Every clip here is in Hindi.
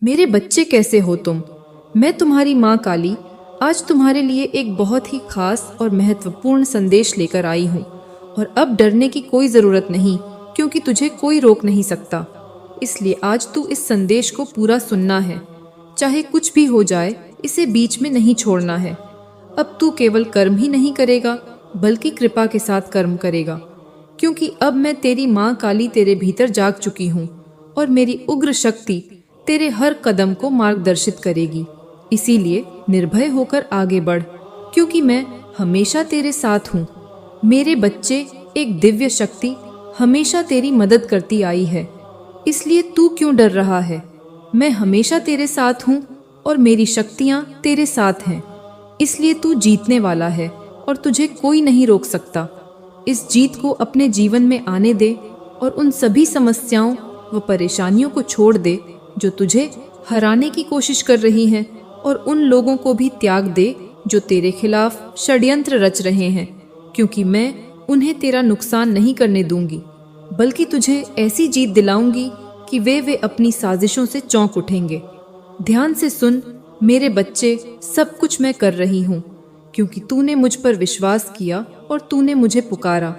मेरे बच्चे कैसे हो तुम। मैं तुम्हारी माँ काली आज तुम्हारे लिए एक बहुत ही खास और महत्वपूर्ण संदेश लेकर आई हूँ। और अब डरने की कोई ज़रूरत नहीं, क्योंकि तुझे कोई रोक नहीं सकता। इसलिए आज तू इस संदेश को पूरा सुनना है। चाहे कुछ भी हो जाए, इसे बीच में नहीं छोड़ना है। अब तू केवल कर्म ही नहीं करेगा, बल्कि कृपा के साथ कर्म करेगा। क्योंकि अब मैं तेरी माँ काली तेरे भीतर जाग चुकी हूँ, और मेरी उग्र शक्ति तेरे हर कदम को मार्गदर्शित करेगी। इसीलिए निर्भय होकर आगे बढ़, क्योंकि मैं हमेशा तेरे साथ हूँ। मेरे बच्चे, एक दिव्य शक्ति हमेशा तेरी मदद करती आई है। इसलिए तू क्यों डर रहा है? मैं हमेशा तेरे साथ हूँ और मेरी शक्तियाँ तेरे साथ हैं। इसलिए तू जीतने वाला है और तुझे कोई नहीं रोक सकता। इस जीत को अपने जीवन में आने दे और उन सभी समस्याओं व परेशानियों को छोड़ दे जो तुझे हराने की कोशिश कर रही हैं, और उन लोगों को भी त्याग दे जो तेरे खिलाफ षड्यंत्र रच रहे हैं। क्योंकि मैं उन्हें तेरा नुकसान नहीं करने दूंगी, बल्कि तुझे ऐसी जीत दिलाऊंगी कि वे अपनी साजिशों से चौंक उठेंगे। ध्यान से सुन मेरे बच्चे, सब कुछ मैं कर रही हूँ, क्योंकि तूने मुझ पर विश्वास किया और तूने मुझे पुकारा।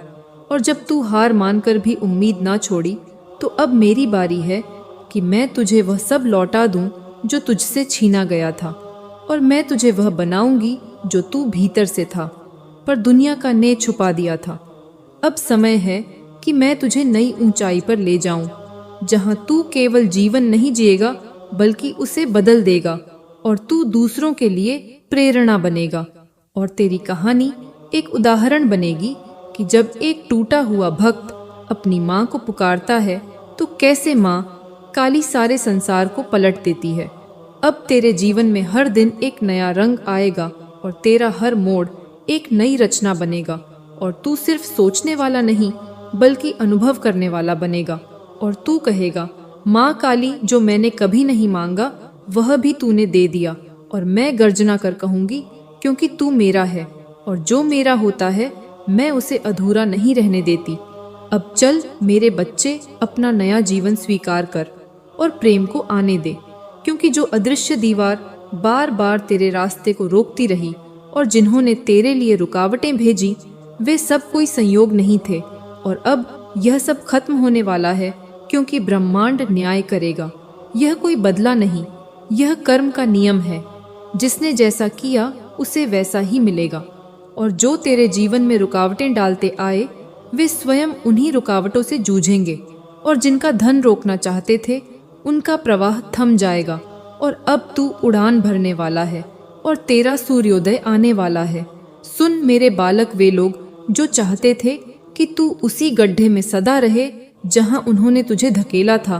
और जब तू हार मानकर भी उम्मीद ना छोड़ी, तो अब मेरी बारी है कि मैं तुझे वह सब लौटा दूं जो तुझसे छीना गया था, और मैं तुझे वह बनाऊंगी जो तू भीतर से था, पर दुनिया का ने छुपा दिया था। अब समय है कि मैं तुझे नई ऊंचाई पर ले जाऊं, जहां तू केवल जीवन नहीं जिएगा, बल्कि उसे बदल देगा, और तू दूसरों के लिए प्रेरणा बनेगा। और तेरी कहानी एक उदाहरण बनेगी कि जब एक टूटा हुआ भक्त अपनी माँ को पुकारता है, तो कैसे माँ काली सारे संसार को पलट देती है। अब तेरे जीवन में हर दिन एक नया रंग आएगा, और तेरा हर मोड़ एक नई रचना बनेगा। और तू सिर्फ सोचने वाला नहीं, बल्कि अनुभव करने वाला बनेगा। और तू कहेगा, माँ काली, जो मैंने कभी नहीं मांगा वह भी तूने दे दिया। और मैं गर्जना कर कहूँगी, क्योंकि तू मेरा है, और जो मेरा होता है मैं उसे अधूरा नहीं रहने देती। अब चल मेरे बच्चे, अपना नया जीवन स्वीकार कर और प्रेम को आने दे। क्योंकि जो अदृश्य दीवार बार बार तेरे रास्ते को रोकती रही और जिन्होंने तेरे लिए रुकावटें भेजी, वे सब कोई संयोग नहीं थे। और अब यह सब खत्म होने वाला है, क्योंकि ब्रह्मांड न्याय करेगा। यह कोई बदला नहीं, यह कर्म का नियम है। जिसने जैसा किया उसे वैसा ही मिलेगा। और जो तेरे जीवन में रुकावटें डालते आए, वे स्वयं उन्हीं रुकावटों से जूझेंगे। और जिनका धन रोकना चाहते थे, उनका प्रवाह थम जाएगा। और अब तू उड़ान भरने वाला है, और तेरा सूर्योदय आने वाला है। सुन मेरे बालक, वे लोग जो चाहते थे कि तू उसी गड्ढे में सदा रहे जहां उन्होंने तुझे धकेला था,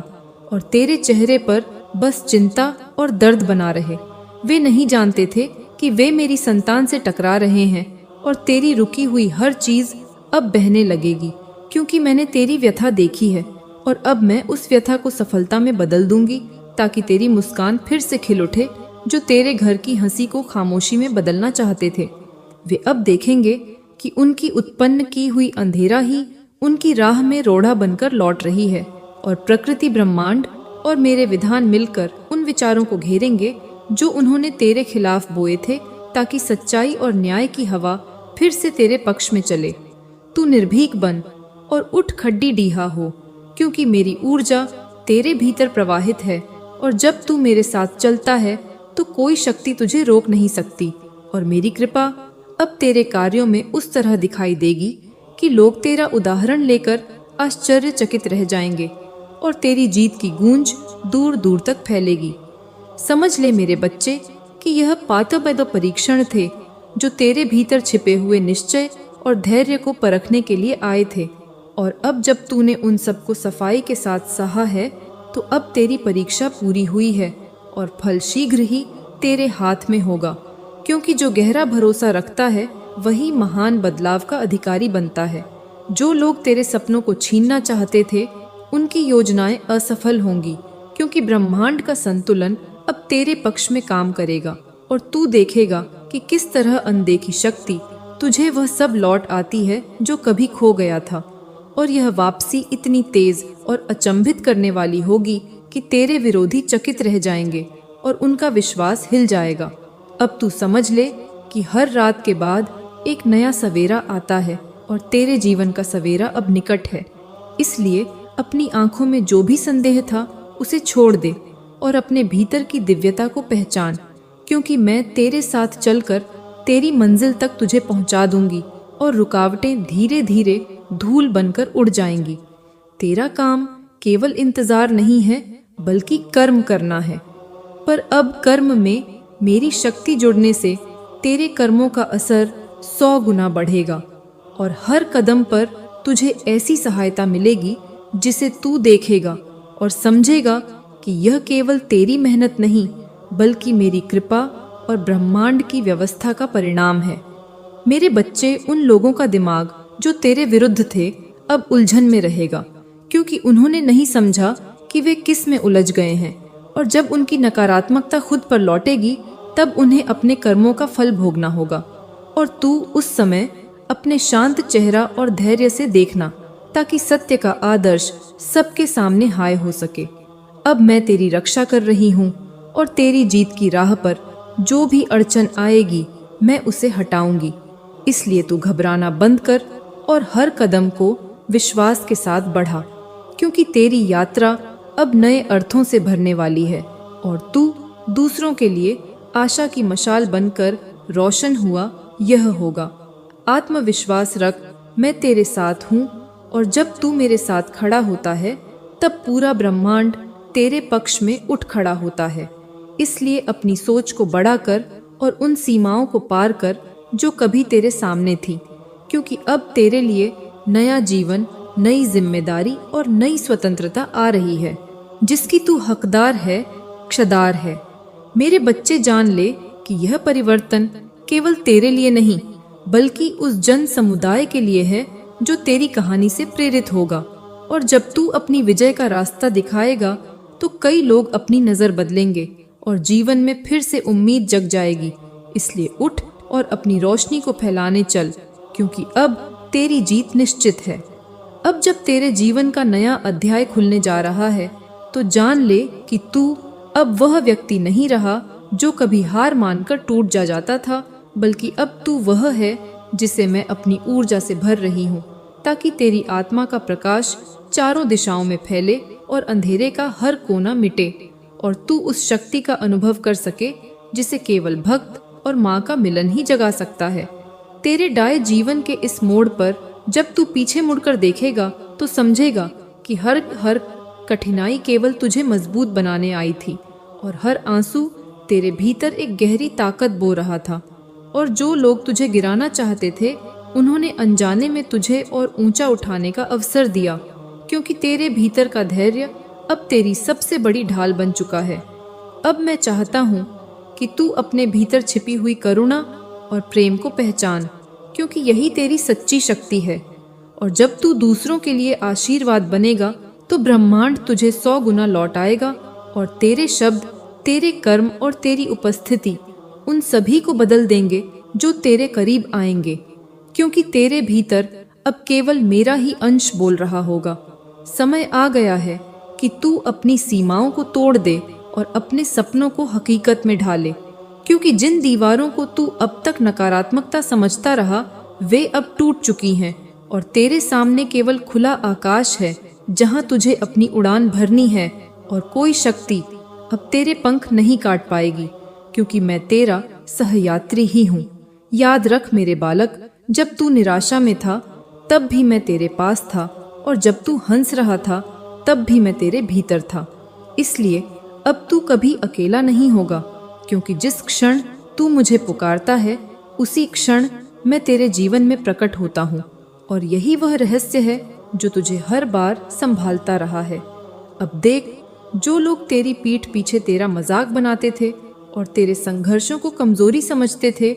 और तेरे चेहरे पर बस चिंता और दर्द बना रहे, वे नहीं जानते थे कि वे मेरी संतान से टकरा रहे हैं। और तेरी रुकी हुई हर चीज अब बहने लगेगी, क्योंकि मैंने तेरी व्यथा देखी है। और अब मैं उस व्यथा को सफलता में बदल दूंगी, ताकि तेरी मुस्कान फिर से खिल उठे। जो तेरे घर की हंसी को खामोशी में बदलना चाहते थे, वे अब देखेंगे कि उनकी उत्पन्न की हुई अंधेरा ही उनकी राह में रोड़ा बनकर लौट रही है। और प्रकृति, ब्रह्मांड और मेरे विधान मिलकर उन विचारों को घेरेंगे जो उन्होंने तेरे खिलाफ बोए थे, ताकि सच्चाई और न्याय की हवा फिर से तेरे पक्ष में चले। तू निर्भीक बन और उठ खड्डी डीहा हो, क्योंकि मेरी ऊर्जा तेरे भीतर प्रवाहित है। और जब तू मेरे साथ चलता है, तो कोई शक्ति तुझे रोक नहीं सकती। और मेरी कृपा अब तेरे कार्यों में उस तरह दिखाई देगी कि लोग तेरा उदाहरण लेकर आश्चर्यचकित रह जाएंगे, और तेरी जीत की गूंज दूर दूर तक फैलेगी। समझ ले मेरे बच्चे कि यह पातबैद परीक्षण थे, जो तेरे भीतर छिपे हुए निश्चय और धैर्य को परखने के लिए आए थे। और अब जब तूने उन सबको सफाई के साथ सहा है, तो अब तेरी परीक्षा पूरी हुई है, और फल शीघ्र ही तेरे हाथ में होगा। क्योंकि जो गहरा भरोसा रखता है, वही महान बदलाव का अधिकारी बनता है। जो लोग तेरे सपनों को छीनना चाहते थे, उनकी योजनाएं असफल होंगी, क्योंकि ब्रह्मांड का संतुलन अब तेरे पक्ष में काम करेगा। और तू देखेगा कि किस तरह अनदेखी शक्ति तुझे वह सब लौट आती है जो कभी खो गया था। और यह वापसी इतनी तेज और अचंभित करने वाली होगी कि तेरे विरोधी चकित रह जाएंगे और उनका विश्वास हिल जाएगा। अब तू समझ ले कि हर रात के बाद एक नया सवेरा आता है और तेरे जीवन का सवेरा अब निकट है। इसलिए अपनी आंखों में जो भी संदेह था उसे छोड़ दे और अपने भीतर की दिव्यता को पहचान, क्योंकि मैं तेरे साथ चलकर तेरी मंजिल तक तुझे पहुंचा दूंगी और रुकावटें धीरे धीरे धूल बनकर उड़ जाएंगी। तेरा काम केवल इंतजार नहीं है बल्कि कर्म करना है। पर अब कर्म में मेरी शक्ति जुड़ने से तेरे कर्मों का असर 100 गुना बढ़ेगा और हर कदम पर तुझे ऐसी सहायता मिलेगी जिसे तू देखेगा और समझेगा कि यह केवल तेरी मेहनत नहीं बल्कि मेरी कृपा और ब्रह्मांड की व्यवस्था का परिणाम है। मेरे बच्चे, उन लोगों का दिमाग जो तेरे विरुद्ध थे अब उलझन में रहेगा, क्योंकि उन्होंने नहीं समझा कि वे किस में उलझ गए हैं, और जब उनकी नकारात्मकता खुद पर लौटेगी तब उन्हें अपने कर्मों का फल भोगना होगा। और तू उस समय अपने शांत चेहरा और धैर्य से देखना, ताकि सत्य का आदर्श सबके सामने हाय हो सके। अब मैं तेरी रक्षा कर रही हूँ और तेरी जीत की राह पर जो भी अड़चन आएगी मैं उसे हटाऊंगी। इसलिए तू घबराना बंद कर और हर कदम को विश्वास के साथ बढ़ा, क्योंकि तेरी यात्रा अब नए अर्थों से भरने वाली है और तू दूसरों के लिए आशा की मशाल बनकर रोशन हुआ यह होगा। आत्मविश्वास रख, मैं तेरे साथ हूँ, और जब तू मेरे साथ खड़ा होता है तब पूरा ब्रह्मांड तेरे पक्ष में उठ खड़ा होता है। इसलिए अपनी सोच को बड़ा कर और उन सीमाओं को पार कर जो कभी तेरे सामने थी, क्योंकि अब तेरे लिए नया जीवन, नई जिम्मेदारी और नई स्वतंत्रता आ रही है जिसकी तू हकदार है, क्षदार है। मेरे बच्चे, जान ले कि यह परिवर्तन केवल तेरे लिए नहीं बल्कि उस जन समुदाय के लिए है जो तेरी कहानी से प्रेरित होगा। और जब तू अपनी विजय का रास्ता दिखाएगा तो कई लोग अपनी नजर बदलेंगे और जीवन में फिर से उम्मीद जग जाएगी। इसलिए उठ और अपनी रोशनी को फैलाने चल, क्योंकि अब तेरी जीत निश्चित है। अब जब तेरे जीवन का नया अध्याय खुलने जा रहा है तो जान ले कि तू अब वह व्यक्ति नहीं रहा जो कभी हार मानकर टूट जाता था, बल्कि अब तू वह है जिसे मैं अपनी ऊर्जा से भर रही हूँ, ताकि तेरी आत्मा का प्रकाश चारों दिशाओं में फैले और अंधेरे का हर कोना मिटे और तू उस शक्ति का अनुभव कर सके जिसे केवल भक्त और माँ का मिलन ही जगा सकता है। तेरे डाए जीवन के इस मोड़ पर जब तू पीछे मुड़कर देखेगा तो समझेगा कि हर कठिनाई केवल तुझे मजबूत बनाने आई थी और हर आंसू तेरे भीतर एक गहरी ताकत बो रहा था। और जो लोग तुझे गिराना चाहते थे उन्होंने अनजाने में तुझे और ऊंचा उठाने का अवसर दिया, क्योंकि तेरे भीतर का धैर्य अब तेरी सबसे बड़ी ढाल बन चुका है। अब मैं चाहता हूँ कि तू अपने भीतर छिपी हुई करुणा और प्रेम को पहचान, क्योंकि यही तेरी सच्ची शक्ति है। और जब तू दूसरों के लिए आशीर्वाद बनेगा तो ब्रह्मांड तुझे 100 गुना लौट आएगा और तेरे शब्द, तेरे कर्म और तेरी उपस्थिति उन सभी को बदल देंगे जो तेरे करीब आएंगे, क्योंकि तेरे भीतर अब केवल मेरा ही अंश बोल रहा होगा। समय आ गया है कि तू अपनी सीमाओं को तोड़ दे और अपने सपनों को हकीकत में ढाले, क्योंकि जिन दीवारों को तू अब तक नकारात्मकता समझता रहा वे अब टूट चुकी हैं और तेरे सामने केवल खुला आकाश है जहां तुझे अपनी उड़ान भरनी है और कोई शक्ति अब तेरे पंख नहीं काट पाएगी, क्योंकि मैं तेरा सहयात्री ही हूँ। याद रख मेरे बालक, जब तू निराशा में था तब भी मैं तेरे पास था, और जब तू हंस रहा था तब भी मैं तेरे भीतर था। इसलिए अब तू कभी अकेला नहीं होगा, क्योंकि जिस क्षण तू मुझे पुकारता है उसी क्षण मैं तेरे जीवन में प्रकट होता हूँ, और यही वह रहस्य है जो तुझे हर बार संभालता रहा है। अब देख, जो लोग तेरी पीठ पीछे तेरा मजाक बनाते थे और तेरे संघर्षों को कमजोरी समझते थे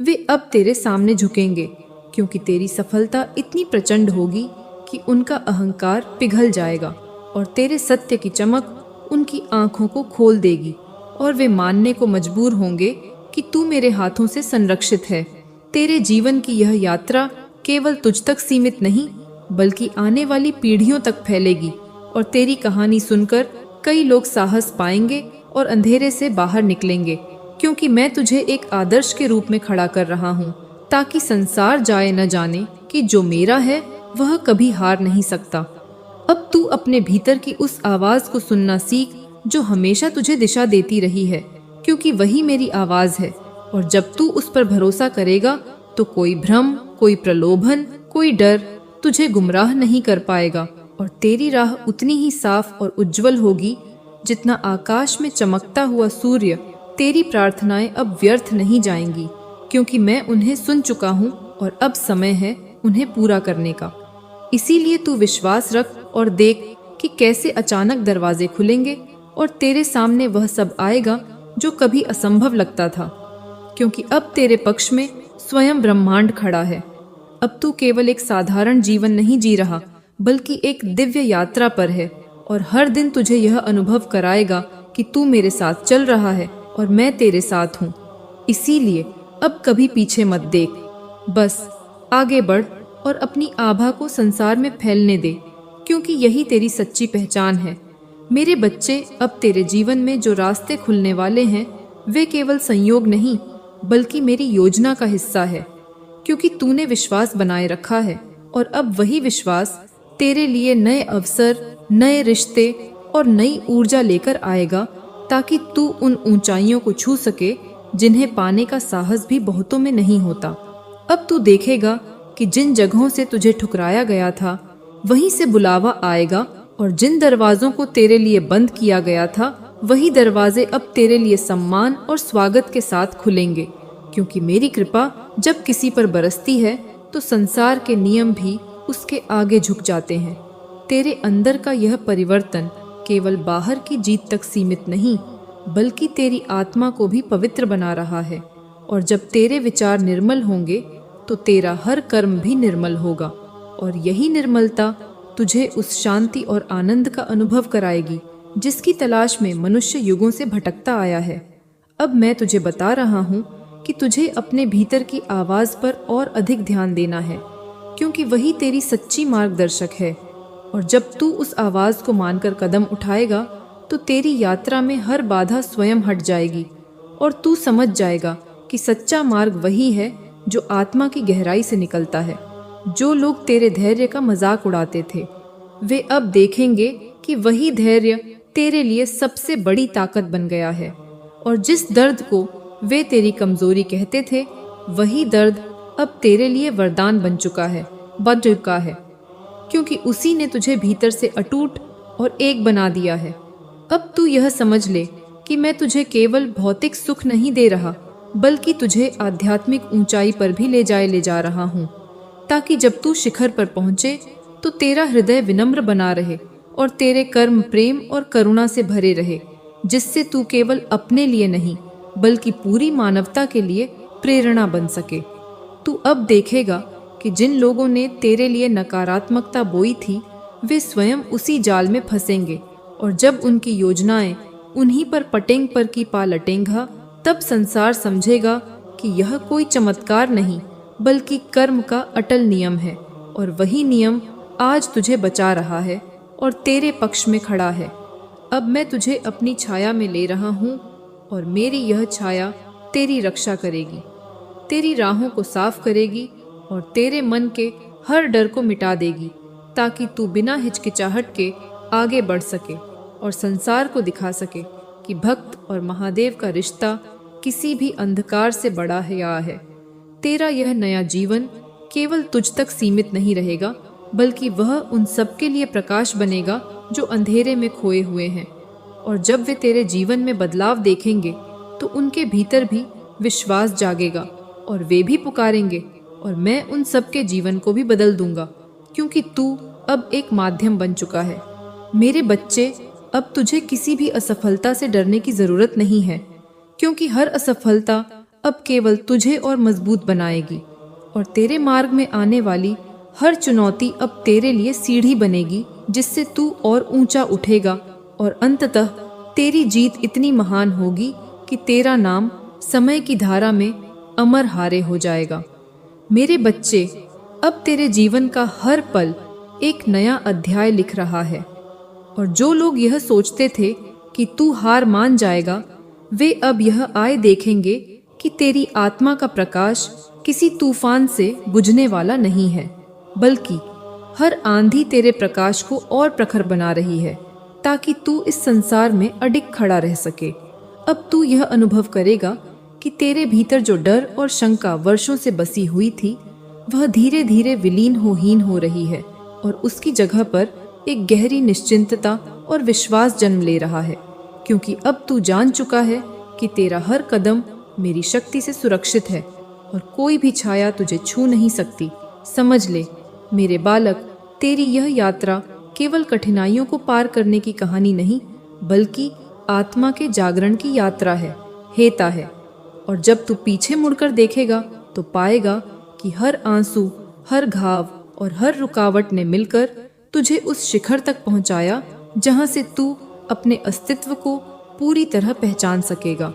वे अब तेरे सामने झुकेंगे, क्योंकि तेरी सफलता इतनी प्रचंड होगी कि उनका अहंकार पिघल जाएगा और तेरे सत्य की चमक उनकी आंखों को खोल देगी और वे मानने को मजबूर होंगे कि तू मेरे हाथों से संरक्षित है। तेरे जीवन की यह यात्रा केवल तुझ तक सीमित नहीं बल्कि आने वाली पीढ़ियों तक फैलेगी, और तेरी कहानी सुनकर कई लोग साहस पाएंगे और अंधेरे से बाहर निकलेंगे, क्योंकि मैं तुझे एक आदर्श के रूप में खड़ा कर रहा हूँ, ताकि संसार जाए न जाने कि जो मेरा है वह कभी हार नहीं सकता। अब तू अपने भीतर की उस आवाज को सुनना सीख जो हमेशा तुझे दिशा देती रही है, क्योंकि वही मेरी आवाज है। और जब तू उस पर भरोसा करेगा तो कोई भ्रम, कोई प्रलोभन, कोई डर तुझे गुमराह नहीं कर पाएगा, और तेरी राह उतनी ही साफ और उज्जवल होगी जितना आकाश में चमकता हुआ सूर्य। तेरी प्रार्थनाएं अब व्यर्थ नहीं जाएंगी, क्योंकि मैं उन्हें सुन चुका हूँ और अब समय है उन्हें पूरा करने का। इसीलिए तू विश्वास रख और देख कि कैसे अचानक दरवाजे खुलेंगे और तेरे सामने वह सब आएगा जो कभी असंभव लगता था, क्योंकि अब तेरे पक्ष में स्वयं ब्रह्मांड खड़ा है। अब तू केवल एक साधारण जीवन नहीं जी रहा, बल्कि एक दिव्य यात्रा पर है, और हर दिन तुझे यह अनुभव कराएगा कि तू मेरे साथ चल रहा है और मैं तेरे साथ हूँ। इसीलिए अब कभी पीछे मत देख, बस आगे बढ़ और अपनी आभा को संसार में फैलने दे, क्योंकि यही तेरी सच्ची पहचान है। मेरे बच्चे, अब तेरे जीवन में जो रास्ते खुलने वाले हैं वे केवल संयोग नहीं, बल्कि मेरी योजना का हिस्सा है, क्योंकि तूने विश्वास बनाए रखा है, और अब वही विश्वास तेरे लिए नए अवसर, नए रिश्ते और नई ऊर्जा लेकर आएगा, ताकि तू उन ऊंचाइयों को छू सके जिन्हें पाने का साहस भी बहुतों में नहीं होता। अब तू देखेगा कि जिन जगहों से तुझे ठुकराया गया था वहीं से बुलावा आएगा, और जिन दरवाजों को तेरे लिए बंद किया गया था वही दरवाजे अब तेरे लिए सम्मान और स्वागत के साथ खुलेंगे, क्योंकि मेरी कृपा जब किसी पर बरसती है तो संसार के नियम भी उसके आगे झुक जाते हैं। तेरे अंदर का यह परिवर्तन केवल बाहर की जीत तक सीमित नहीं, बल्कि तेरी आत्मा को भी पवित्र बना रहा है, और जब तेरे विचार निर्मल होंगे तो तेरा हर कर्म भी निर्मल होगा, और यही निर्मलता तुझे उस शांति और आनंद का अनुभव कराएगी जिसकी तलाश में मनुष्य युगों से भटकता आया है। अब मैं तुझे बता रहा हूँ कि तुझे अपने भीतर की आवाज़ पर और अधिक ध्यान देना है, क्योंकि वही तेरी सच्ची मार्गदर्शक है। और जब तू उस आवाज़ को मानकर कदम उठाएगा तो तेरी यात्रा में हर बाधा स्वयं हट जाएगी, और तू समझ जाएगा कि सच्चा मार्ग वही है जो आत्मा की गहराई से निकलता है। जो लोग तेरे धैर्य का मजाक उड़ाते थे वे अब देखेंगे कि वही धैर्य तेरे लिए सबसे बड़ी ताकत बन गया है, और जिस दर्द को वे तेरी कमजोरी कहते थे वही दर्द अब तेरे लिए वरदान बन चुका है, क्योंकि उसी ने तुझे भीतर से अटूट और एक बना दिया है। अब तू यह समझ ले कि मैं तुझे केवल भौतिक सुख नहीं दे रहा, बल्कि तुझे आध्यात्मिक ऊंचाई पर भी ले जा रहा हूँ, ताकि जब तू शिखर पर पहुँचे तो तेरा हृदय विनम्र बना रहे और तेरे कर्म प्रेम और करुणा से भरे रहे, जिससे तू केवल अपने लिए नहीं बल्कि पूरी मानवता के लिए प्रेरणा बन सके। तू अब देखेगा कि जिन लोगों ने तेरे लिए नकारात्मकता बोई थी वे स्वयं उसी जाल में फंसेंगे, और जब उनकी योजनाएं उन्हीं पर पटेंग पर की पा लटेंगा, तब संसार समझेगा कि यह कोई चमत्कार नहीं बल्कि कर्म का अटल नियम है, और वही नियम आज तुझे बचा रहा है और तेरे पक्ष में खड़ा है। अब मैं तुझे अपनी छाया में ले रहा हूँ, और मेरी यह छाया तेरी रक्षा करेगी, तेरी राहों को साफ करेगी और तेरे मन के हर डर को मिटा देगी, ताकि तू बिना हिचकिचाहट के आगे बढ़ सके और संसार को दिखा सके कि भक्त और महादेव का रिश्ता किसी भी अंधकार से बड़ा है या है। तेरा यह नया जीवन केवल तुझ तक सीमित नहीं रहेगा, बल्कि वह उन सबके लिए प्रकाश बनेगा जो अंधेरे में खोए हुए हैं, और जब वे तेरे जीवन में बदलाव देखेंगे तो उनके भीतर भी विश्वास जागेगा और वे भी पुकारेंगे, और मैं उन सबके जीवन को भी बदल दूंगा, क्योंकि तू अब एक माध्यम बन चुका है। मेरे बच्चे, अब तुझे किसी भी असफलता से डरने की जरूरत नहीं है, क्योंकि हर असफलता अब केवल तुझे और मजबूत बनाएगी, और तेरे मार्ग में आने वाली हर चुनौती अब तेरे लिए सीढ़ी बनेगी जिससे तू और ऊंचा उठेगा, और अंततः तेरी जीत इतनी महान होगी कि तेरा नाम समय की धारा में अमर हारे हो जाएगा। मेरे बच्चे, अब तेरे जीवन का हर पल एक नया अध्याय लिख रहा है, और जो लोग यह सोचते थे कि तू हार मान जाएगा, वे अब यह आए देखेंगे कि तेरी आत्मा का प्रकाश किसी तूफान से बुझने वाला नहीं है, बल्कि हर आंधी तेरे प्रकाश को और प्रखर बना रही है, ताकि तू इस संसार में अडिग खड़ा रह सके। अब तू यह अनुभव करेगा कि तेरे भीतर जो डर और शंका वर्षों से बसी हुई थी, वह धीरे धीरे विलीन हो हीन हो रही है, और उसकी जगह पर एक गहरी निश्चिंतता और विश्वास जन्म ले रहा है, क्योंकि अब तू जान चुका है कि तेरा हर कदम मेरी शक्ति से सुरक्षित है और कोई भी छाया तुझे छू नहीं सकती। समझ ले मेरे बालक, तेरी यह यात्रा केवल कठिनाइयों को पार करने की कहानी नहीं, बल्कि आत्मा के जागरण की यात्रा है, हेता है। और जब तू पीछे मुड़कर देखेगा तो पाएगा कि हर आंसू, हर घाव और हर रुकावट ने मिलकर तुझे उस शिखर तक पहुंचाया जहां से तू अपने अस्तित्व को पूरी तरह पहचान सकेगा।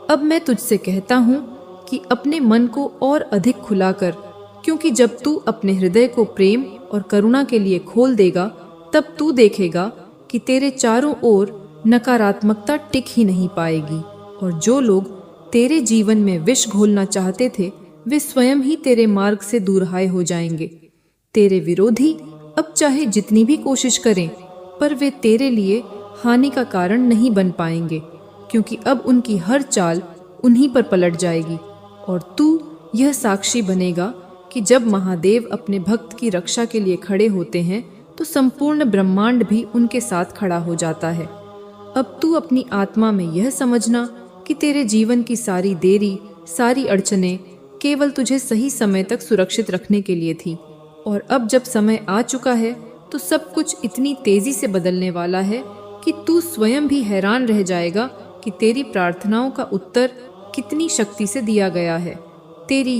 अब मैं तुझसे कहता हूं कि अपने मन को और अधिक खुला कर, क्योंकि जब तू अपने हृदय को प्रेम और करुणा के लिए खोल देगा, तब तू देखेगा कि तेरे चारों ओर नकारात्मकता टिक ही नहीं पाएगी, और जो लोग तेरे जीवन में विष घोलना चाहते थे, वे स्वयं ही तेरे मार्ग से दूरहाय हो जाएंगे। तेरे विरोधी अब चाहे जितनी भी कोशिश करें, पर वे तेरे लिए हानि का कारण नहीं बन पाएंगे, क्योंकि अब उनकी हर चाल उन्हीं पर पलट जाएगी। और तू यह साक्षी बनेगा कि जब महादेव अपने भक्त की रक्षा के लिए खड़े होते हैं, तो संपूर्ण ब्रह्मांड भी उनके साथ खड़ा हो जाता है। अब तू अपनी आत्मा में यह समझना कि तेरे जीवन की सारी देरी, सारी अड़चनें केवल तुझे सही समय तक सुरक्षित रखने के लिए थी, और अब जब समय आ चुका है तो सब कुछ इतनी तेजी से बदलने वाला है कि तू स्वयं भी हैरान रह जाएगा कि तेरी प्रार्थनाओं का उत्तर कितनी शक्ति से दिया गया है। तेरी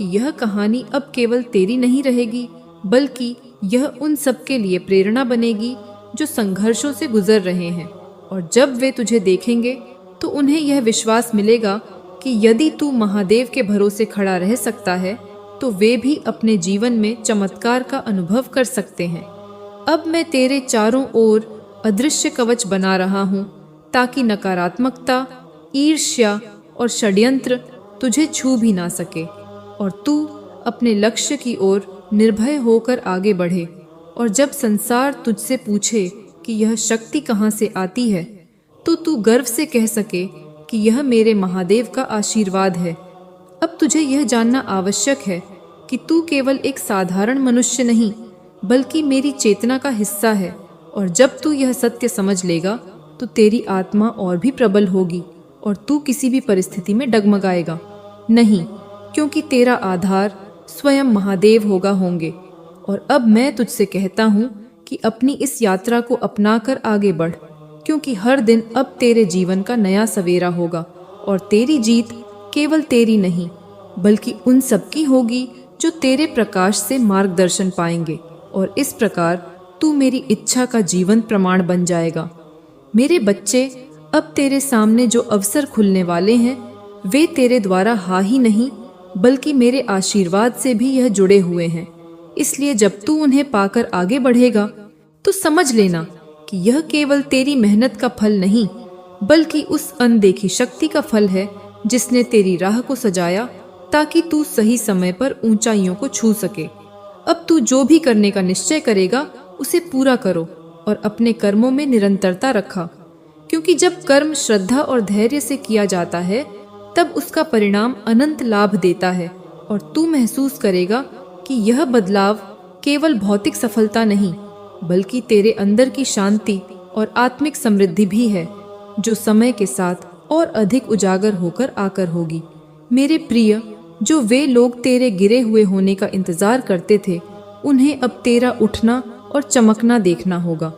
यह कहानी अब केवल तेरी नहीं रहेगी, बल्कि यह उन सब के लिए प्रेरणा बनेगी जो संघर्षों से गुजर रहे हैं। और जब वे तुझे देखेंगे तो उन्हें यह विश्वास मिलेगा कि यदि तू महादेव के भरोसे खड़ा रह सकता है, तो वे भी अपने जीवन में चमत्कार का अनुभव कर सकते हैं। अब मैं तेरे चारों ओर अदृश्य कवच बना रहा हूँ, ताकि नकारात्मकता, ईर्ष्या और षड्यंत्र तुझे छू भी ना सके, और तू अपने लक्ष्य की ओर निर्भय होकर आगे बढ़े। और जब संसार तुझसे पूछे कि यह शक्ति कहाँ से आती है, तो तू गर्व से कह सके कि यह मेरे महादेव का आशीर्वाद है। अब तुझे यह जानना आवश्यक है कि तू केवल एक साधारण मनुष्य नहीं, बल्कि मेरी चेतना का हिस्सा है। और जब तू यह सत्य समझ लेगा, तो तेरी आत्मा और भी प्रबल होगी, और तू किसी भी परिस्थिति में डगमगाएगा नहीं, क्योंकि तेरा आधार स्वयं महादेव होंगे। और अब मैं तुझसे कहता हूँ कि अपनी इस यात्रा को अपनाकर आगे बढ़, क्योंकि हर दिन अब तेरे जीवन का नया सवेरा होगा, और तेरी जीत केवल तेरी नहीं, बल्कि उन सबकी होगी जो तेरे प्रकाश से मार्गदर्शन पाएंगे। और इस प्रकार तू मेरी इच्छा का जीवन प्रमाण बन जाएगा। मेरे बच्चे, अब तेरे सामने जो अवसर खुलने वाले हैं, वे तेरे द्वारा हाँ ही नहीं, बल्कि मेरे आशीर्वाद से भी यह जुड़े हुए हैं। इसलिए जब तू उन्हें पाकर आगे बढ़ेगा, तो समझ लेना कि यह केवल तेरी मेहनत का फल नहीं, बल्कि उस अनदेखी शक्ति का फल है जिसने तेरी राह को सजाया, ताकि तू सही समय पर ऊंचाइयों को छू सके। अब तू जो भी करने का निश्चय करेगा, उसे पूरा करो और अपने कर्मों में निरंतरता रखा, क्योंकि जब कर्म श्रद्धा और धैर्य से किया जाता है, तब उसका परिणाम अनंत लाभ देता है। और तू महसूस करेगा कि यह बदलाव केवल भौतिक सफलता नहीं, बल्कि तेरे अंदर की शांति और आत्मिक समृद्धि भी है, जो समय के साथ और अधिक उजागर होकर आकर होगी। मेरे प्रिय, जो वे लोग तेरे गिरे हुए होने का इंतजार करते थे, उन्हें अब तेरा उठना और चमकना देखना होगा।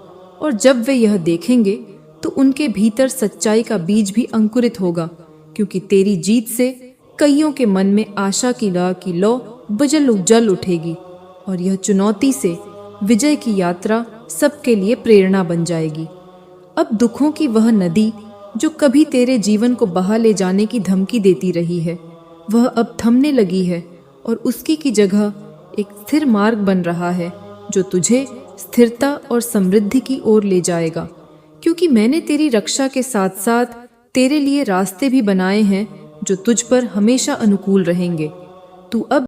और जब वे यह देखेंगे, तो उनके भीतर सच्चाई का बीज भी अंकुरित होगा, क्योंकि तेरी जीत से कईयों के मन में आशा की लौ जल उठेगी, और यह चुनौती से विजय की यात्रा सबके लिए प्रेरणा बन जाएगी। अब दुखों की वह नदी जो कभी तेरे जीवन को बहा ले जाने की धमकी देती रही है, वह अब थमने लगी है, और उसकी की जगह एक स्थिर मार्ग बन रहा है, जो तुझे स्थिरता और समृद्धि की ओर ले जाएगा, क्योंकि मैंने तेरी रक्षा के साथ साथ तेरे लिए रास्ते भी बनाए हैं जो तुझ पर हमेशा अनुकूल रहेंगे। तू अब